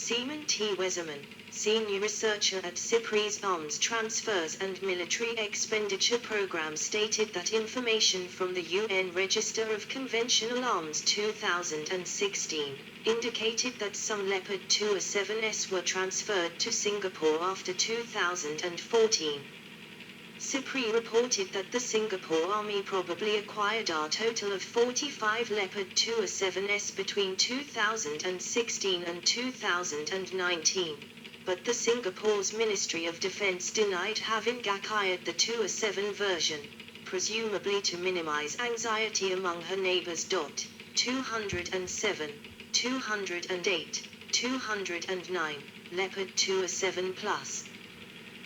Seaman T. Weserman, senior researcher at CIPRI's Arms Transfers and Military Expenditure Program, stated that information from the UN Register of Conventional Arms 2016 indicated that some Leopard 2A7s were transferred to Singapore after 2014. CIPRI reported that the Singapore Army probably acquired a total of 45 Leopard 2A7s between 2016 and 2019, but the Singapore's Ministry of Defence denied having acquired the 2A7 version, presumably to minimize anxiety among her neighbors. 207, 208, 209, Leopard 2A7 Plus.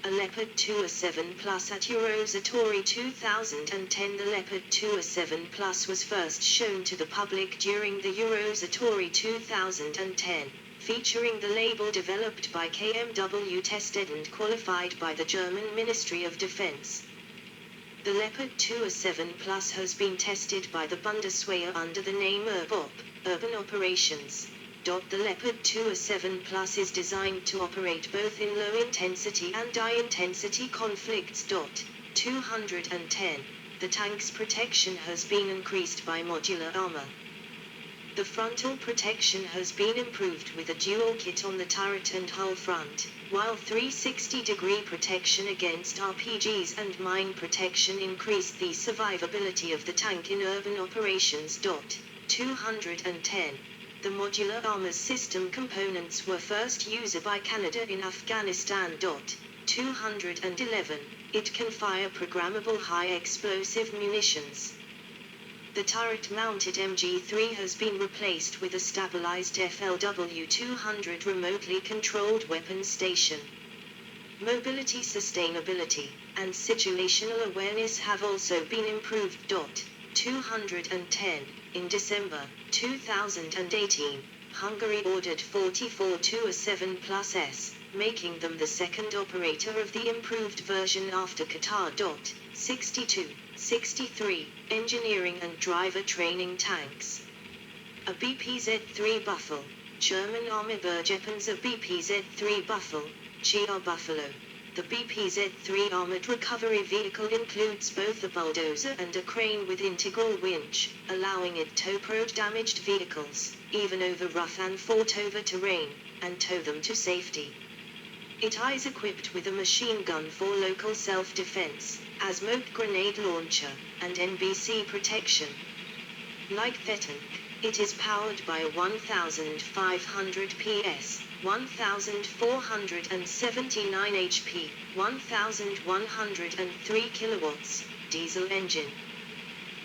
A Leopard 2A7 Plus at Eurosatory 2010. The Leopard 2A7 Plus was first shown to the public during the Eurosatory 2010, featuring the label developed by KMW, tested and qualified by the German Ministry of Defense. The Leopard 2A7 Plus has been tested by the Bundeswehr under the name URBOP, Urban Operations. The Leopard 2A7 Plus is designed to operate both in low-intensity and high-intensity conflicts. 210. The tank's protection has been increased by modular armor. The frontal protection has been improved with a dual kit on the turret and hull front, while 360-degree protection against RPGs and mine protection increased the survivability of the tank in urban operations. 210. The modular armor system components were first used by Canada in Afghanistan. 211. It can fire programmable high-explosive munitions. The turret-mounted MG3 has been replaced with a stabilized FLW-200 remotely controlled weapons station. Mobility, sustainability, and situational awareness have also been improved. 210. In December 2018, Hungary ordered 44 2A7 Plus S, making them the second operator of the improved version after Qatar. 62, 63, engineering and driver training tanks. A BPZ-3 Buffalo, German Army Bergepanzer BPZ-3 Buffalo, GR Buffalo. The BPZ-3 armored recovery vehicle includes both a bulldozer and a crane with integral winch, allowing it to tow road damaged vehicles, even over rough and fought-over terrain, and tow them to safety. It is equipped with a machine gun for local self-defense, a smoke grenade launcher, and NBC protection. Like the tank, it is powered by a 1,500 PS, 1,479 HP, 1,103 kilowatts, diesel engine.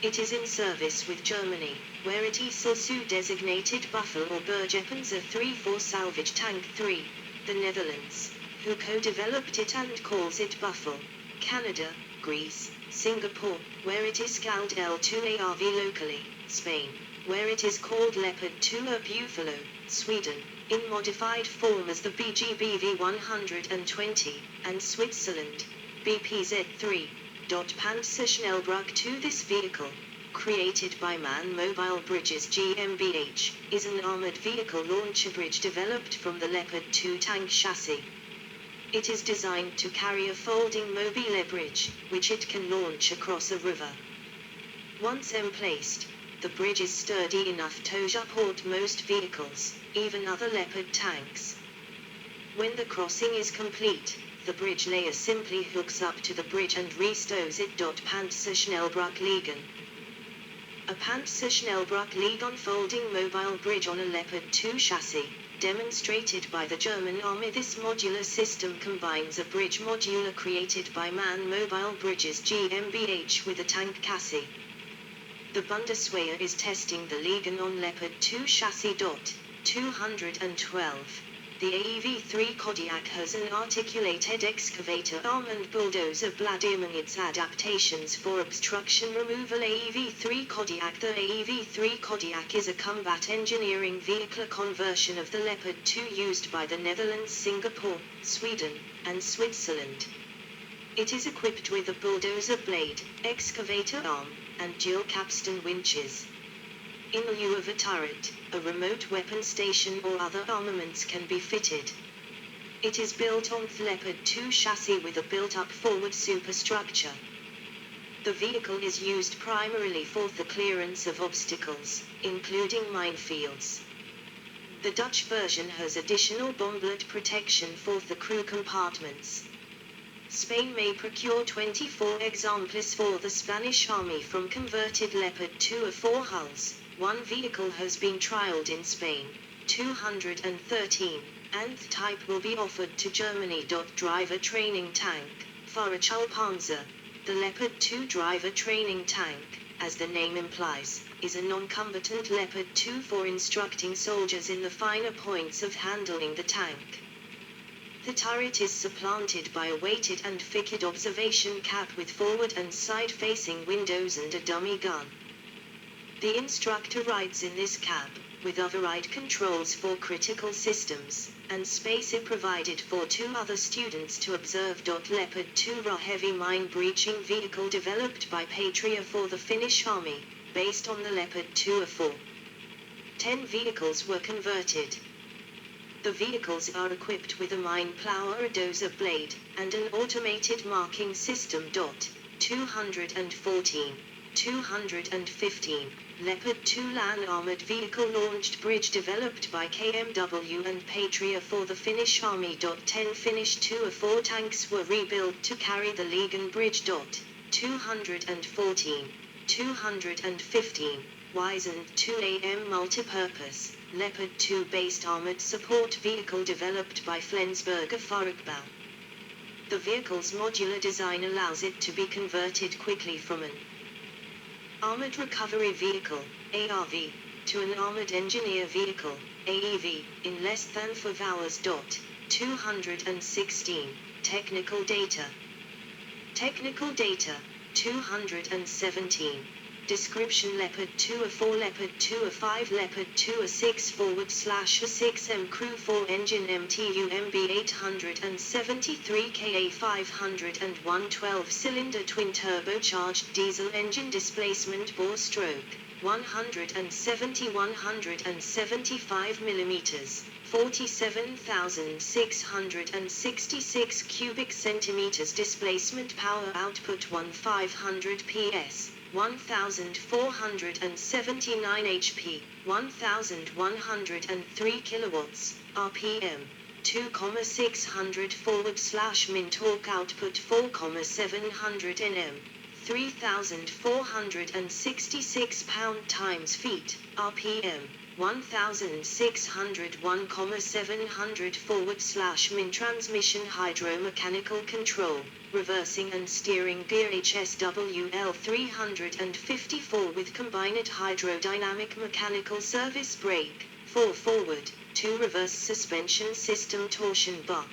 It is in service with Germany, where it is also designated Buffalo or Bergepanzer 3 for Salvage Tank 3, the Netherlands, who co-developed it and calls it Buffalo, Canada, Greece, Singapore, where it is called L2ARV locally, Spain, where it is called Leopard 2A Buffalo, Sweden, in modified form as the BGBV 120, and Switzerland, BPZ-3. Panzerschnellbrücke 2. This vehicle, created by Man Mobile Bridges GmbH, is an armored vehicle launcher bridge developed from the Leopard 2 tank chassis. It is designed to carry a folding mobile bridge, which it can launch across a river. Once emplaced, the bridge is sturdy enough to support most vehicles, even other Leopard tanks. When the crossing is complete, the bridge layer simply hooks up to the bridge and restores it. Panzerschnellbrücke liegen. A Panzerschnellbrücke liegen folding mobile bridge on a Leopard 2 chassis, demonstrated by the German Army. This modular system combines a bridge modular created by Man Mobile Bridges GmbH with a tank chassis. The Bundeswehr is testing the Liegen on Leopard 2 chassis. 212. The AEV-3 Kodiak has an articulated excavator arm and bulldozer blade among its adaptations for obstruction removal. AEV-3 Kodiak. The AEV-3 Kodiak is a combat engineering vehicle conversion of the Leopard 2 used by the Netherlands, Singapore, Sweden, and Switzerland. It is equipped with a bulldozer blade, excavator arm, and dual capstan winches. In lieu of a turret, a remote weapon station or other armaments can be fitted. It is built on the Leopard 2 chassis with a built-up forward superstructure. The vehicle is used primarily for the clearance of obstacles, including minefields. The Dutch version has additional bomblet protection for the crew compartments. Spain may procure 24 exemplars for the Spanish Army from converted Leopard 2A4 hulls. One vehicle has been trialed in Spain, 213, and the type will be offered to Germany. Driver training tank, Fahrschulpanzer. The Leopard 2 driver training tank, as the name implies, is a non-combatant Leopard 2 for instructing soldiers in the finer points of handling the tank. The turret is supplanted by a weighted and fixed observation cap with forward and side-facing windows and a dummy gun. The instructor rides in this cab, with override controls for critical systems, and space is provided for 2 other students to observe. Leopard 2 a heavy mine-breaching vehicle developed by Patria for the Finnish Army, based on the Leopard 2A4. 10 vehicles were converted. The vehicles are equipped with a mine plow or a dozer blade, and an automated marking system. 214, 215, Leopard 2 land armored vehicle launched bridge developed by KMW and Patria for the Finnish Army. 10 Finnish 2A4 tanks were rebuilt to carry the Legion bridge. 214, 215, Wizened 2AM multipurpose, Leopard 2 based armored support vehicle developed by Flensburger Fahrzeugbau. The vehicle's modular design allows it to be converted quickly from an Armored Recovery Vehicle, ARV, to an Armored Engineer Vehicle, AEV, in less than 5 hours. 216, Technical Data. Technical Data, 217. Description: Leopard 2A4, Leopard 2A5, Leopard 2A6 /A6M crew 4 engine MTU MB 873 KA 501 12-cylinder twin turbocharged diesel engine, displacement bore stroke 175 mm, 47,666 cubic centimeters, displacement power output 1500 PS, 1,479 HP, 1,103 kilowatts, RPM, 2,600 /min torque output 4,700 Nm, 3,466 pound-feet, RPM, 1,601 700 /min transmission, hydromechanical control, reversing and steering gear HSWL 354 with combined hydrodynamic mechanical service brake, 4 forward, 2 reverse suspension system, torsion bar.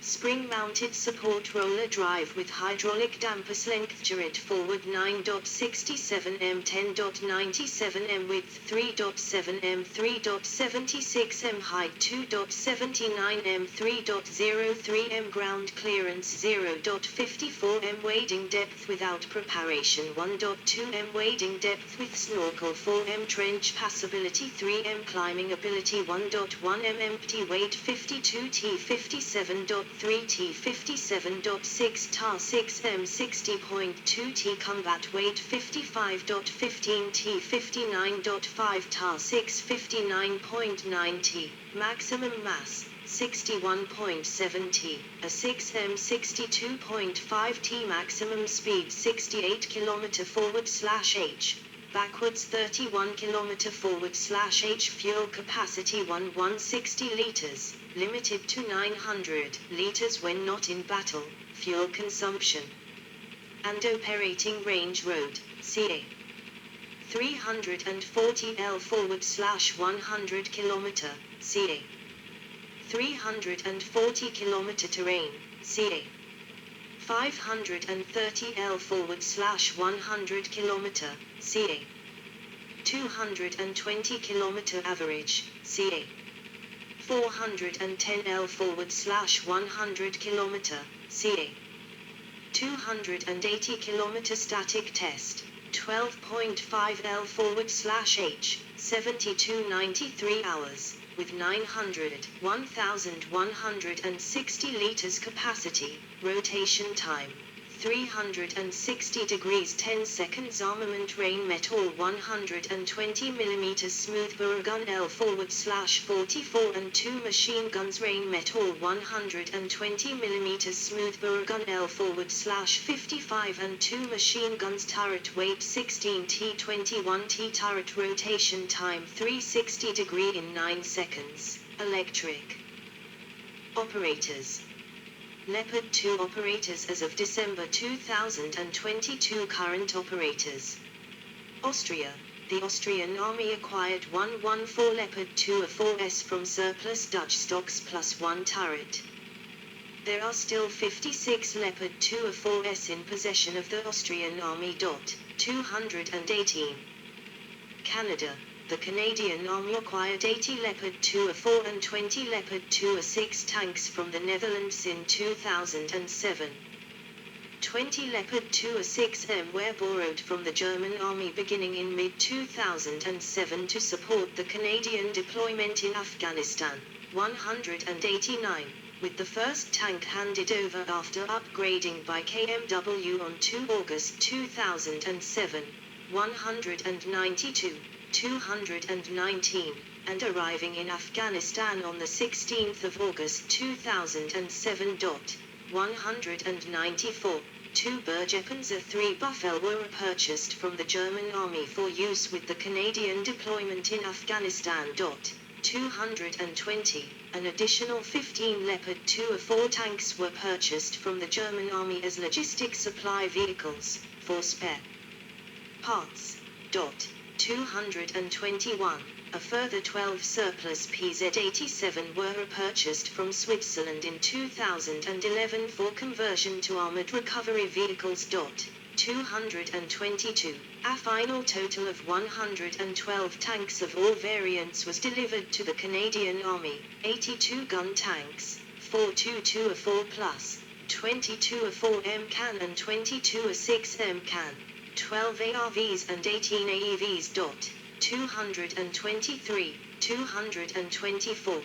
Spring-mounted support roller drive with hydraulic dampers, length turret forward 9.67 m, 10.97 m, width 3.7 m, 3.76 m, height 2.79 m, 3.03 m, ground clearance 0.54 m, wading depth without preparation 1.2 m, wading depth with snorkel 4 m, trench passability 3 m, climbing ability 1.1 m, empty weight 52 t 57.3 t 57.6 tar 6 m, 60.2 t, combat weight 55.15 t 59.5 tar 6 59.9 t, maximum mass 61.7 t, a 6 m, 62.5 t, maximum speed 68 km forward/h, backwards 31 km forward/h, fuel capacity 160 liters, limited to 900 liters when not in battle, fuel consumption, and operating range road, ca. 340 L forward/100 km, ca. 340 km terrain, ca. 530 L forward/100 km, ca. 220 km average, ca. 410 L forward/100 km, ca. 280 km static test, 12.5 L/H, 7293 hours, with 1,160 liters capacity, rotation time 360 degrees 10 seconds. Armament rain metal 120 mm smooth bore gun L/44 and 2 machine guns rain metal 120 mm smooth bore gun L/55 and 2 machine guns turret weight 16 T21 T turret rotation time 360 degree in 9 seconds. Electric operators. Leopard 2 operators as of December 2022. Current operators. Austria. The Austrian Army acquired 114 Leopard 2A4S from surplus Dutch stocks plus 1 turret. There are still 56 Leopard 2A4S in possession of the Austrian Army. 218. Canada. The Canadian Army acquired 80 Leopard 2A4 and 20 Leopard 2A6 tanks from the Netherlands in 2007. 20 Leopard 2A6M were borrowed from the German Army beginning in mid-2007 to support the Canadian deployment in Afghanistan. 189. With the first tank handed over after upgrading by KMW on 2 August 2007. 192. 219, and arriving in Afghanistan on the 16th of August 2007. 194. 2 Bergepanzer 3 Buffel were purchased from the German Army for use with the Canadian deployment in Afghanistan. 220. An additional 15 Leopard 2A4 tanks were purchased from the German Army as logistic supply vehicles, for spare parts. 221. A further 12 surplus PZ-87 were purchased from Switzerland in 2011 for conversion to armored recovery vehicles. 222. A final total of 112 tanks of all variants was delivered to the Canadian Army, 82 gun tanks, 4 2A4 plus, 22 A4M can and 22 A6M can. 12 ARVs and 18 AEVs. 223, 224.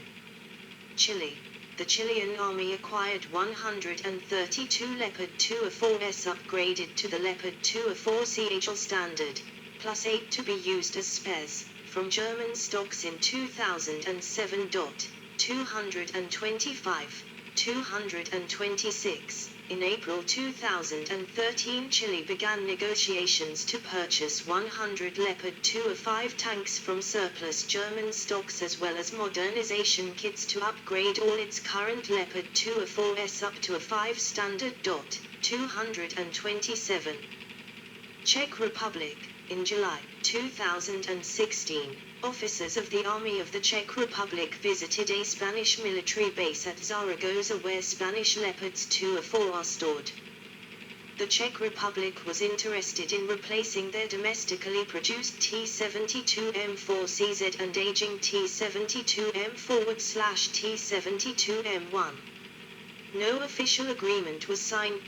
Chile. The Chilean Army acquired 132 Leopard 2A4S upgraded to the Leopard 2A4 CHL standard, plus 8 to be used as spares, from German stocks in 2007. 225, 226. In April 2013, Chile began negotiations to purchase 100 Leopard 2A5 tanks from surplus German stocks as well as modernization kits to upgrade all its current Leopard 2A4S up to a 5 standard. 227. Czech Republic. In July 2016, officers of the Army of the Czech Republic visited a Spanish military base at Zaragoza where Spanish Leopards 2A4 are stored. The Czech Republic was interested in replacing their domestically produced T-72M4CZ and aging T-72M/T-72M1. No official agreement was signed.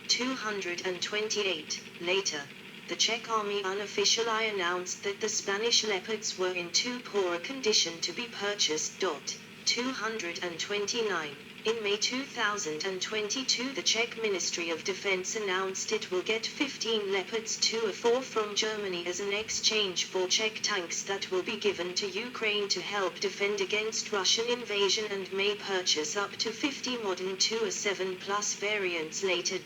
228. Later, the Czech Army unofficially announced that the Spanish Leopards were in too poor a condition to be purchased. 229. In May 2022, the Czech Ministry of Defense announced it will get 15 Leopards 2A4 from Germany as an exchange for Czech tanks that will be given to Ukraine to help defend against Russian invasion and may purchase up to 50 modern 2A7 plus variants later.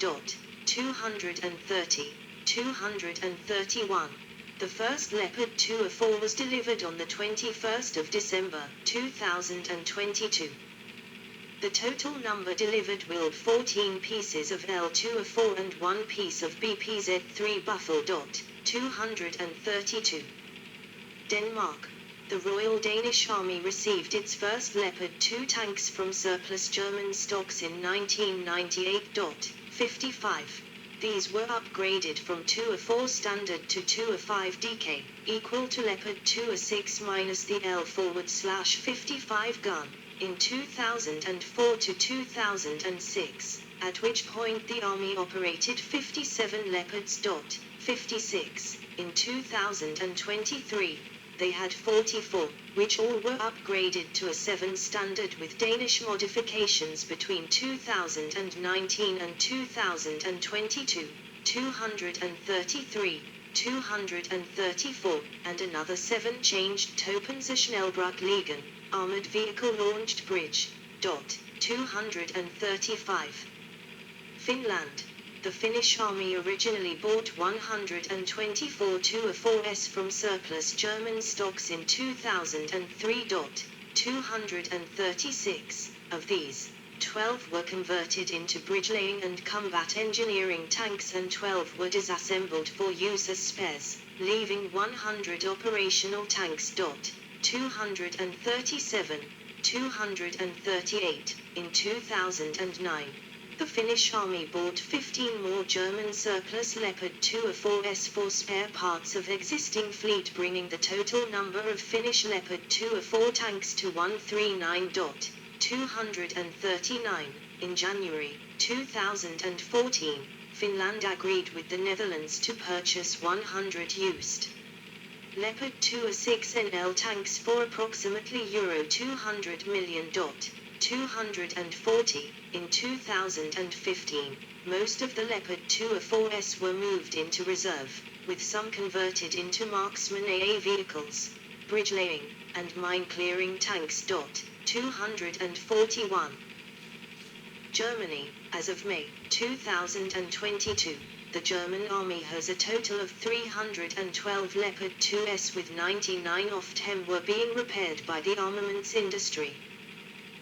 230. 231. The first Leopard 2A4 was delivered on the 21st of December 2022. The total number delivered will 14 pieces of L2A4 and 1 piece of BPZ-3 Buffel. 232. Denmark. The Royal Danish Army received its first Leopard 2 tanks from surplus German stocks in 1998. 55. These were upgraded from 2A4 standard to 2A5 DK, equal to Leopard 2A6 minus the L/55 gun, in 2004 to 2006, at which point the Army operated 57 Leopards. 56. In 2023, they had 44, which all were upgraded to a 7 standard with Danish modifications between 2019 and 2022, 233, 234, and another 7 changed Topenzer Schnellbrückliegen, armored vehicle launched bridge. 235. Finland. The Finnish army originally bought 124 2A4s from surplus German stocks in 2003. 236. Of these, 12 were converted into bridgelaying and combat engineering tanks and 12 were disassembled for use as spares, leaving 100 operational tanks. 237. 238. In 2009, the Finnish army bought 15 more German surplus Leopard 2A4s for spare parts of existing fleet, bringing the total number of Finnish Leopard 2A4 tanks to 139. 239. In January 2014, Finland agreed with the Netherlands to purchase 100 used Leopard 2A6NL tanks for approximately Euro 200 million. 240. In 2015, most of the Leopard 2A4s were moved into reserve, with some converted into marksman AA vehicles, bridgelaying, and mine-clearing tanks. 241. Germany. As of May 2022, the German army has a total of 312 Leopard 2s, with 99 of them were being repaired by the armaments industry.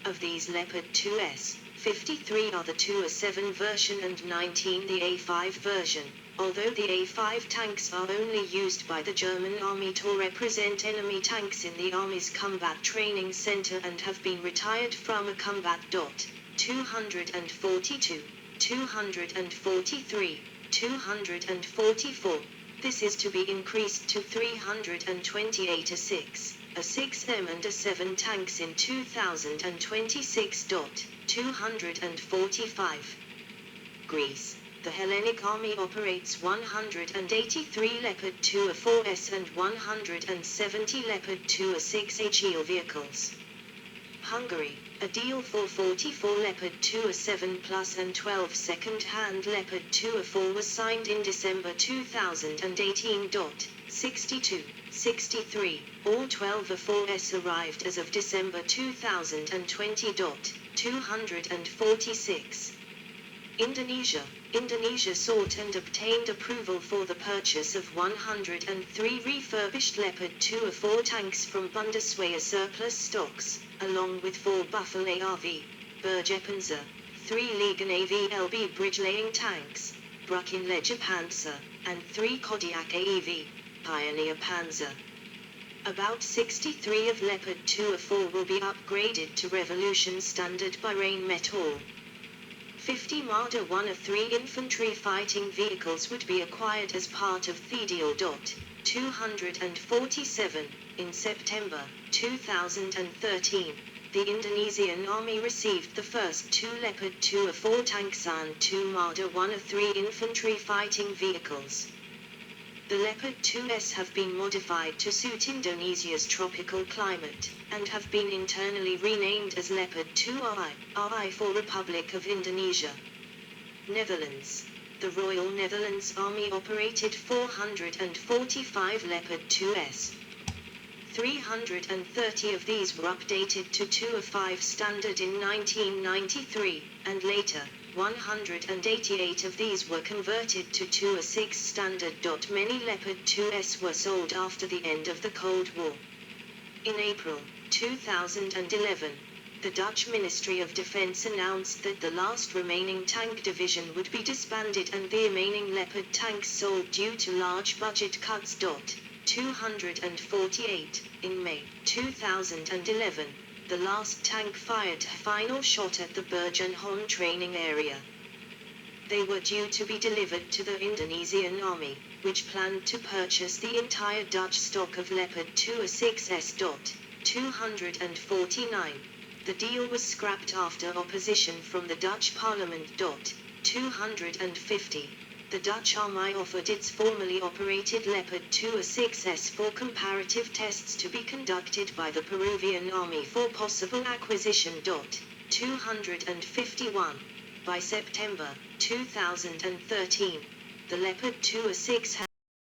Of these Leopard 2s, 53 are the 2A7 version and 19 the A5 version, although the A5 tanks are only used by the German army to represent enemy tanks in the Army's Combat Training Center and have been retired from a combat. 242, 243, 244. This is to be increased to 328 A6, a 6M and A7 tanks in 2026. 245. Greece. The Hellenic Army operates 183 Leopard 2A4s and 170 Leopard 2A6HE vehicles. Hungary. A deal for 44 Leopard 2A7 Plus and 12 second-hand Leopard 2A4 was signed in December 2018. 62, 63. All 12 A4s arrived as of December 2020. 246. Indonesia. Indonesia sought and obtained approval for the purchase of 103 refurbished Leopard 2A4 tanks from Bundeswehr surplus stocks, along with 4 Buffalo ARV, Bergepanzer, 3 Legion AVLB bridgelaying tanks, Brückenleger Panzer, and 3 Kodiak AEV, Pioneer Panzer. About 63 of Leopard 2A4 will be upgraded to Revolution standard by Rheinmetall. 50 Marder 1A3 infantry fighting vehicles would be acquired as part of the deal. 247. In September 2013, the Indonesian army received the first 2 Leopard 2A4 tanks and 2 Marder 1A3 infantry fighting vehicles. The Leopard 2s have been modified to suit Indonesia's tropical climate, and have been internally renamed as Leopard 2I for Republic of Indonesia. Netherlands. The Royal Netherlands Army operated 445 Leopard 2s. 330 of these were updated to 2A5 standard in 1993, and later, 188 of these were converted to 2A6 standard. Many Leopard 2s were sold after the end of the Cold War. In April 2011, the Dutch Ministry of Defense announced that the last remaining tank division would be disbanded and the remaining Leopard tanks sold due to large budget cuts. 248. In May 2011, the last tank fired a final shot at the Bergenholm training area. They were due to be delivered to the Indonesian army, which planned to purchase the entire Dutch stock of Leopard 2A6s. 249. The deal was scrapped after opposition from the Dutch parliament. 250. the Dutch Army offered its formerly operated Leopard 2A6S for comparative tests to be conducted by the Peruvian Army for possible acquisition. 251. By September 2013, the Leopard 2A6 had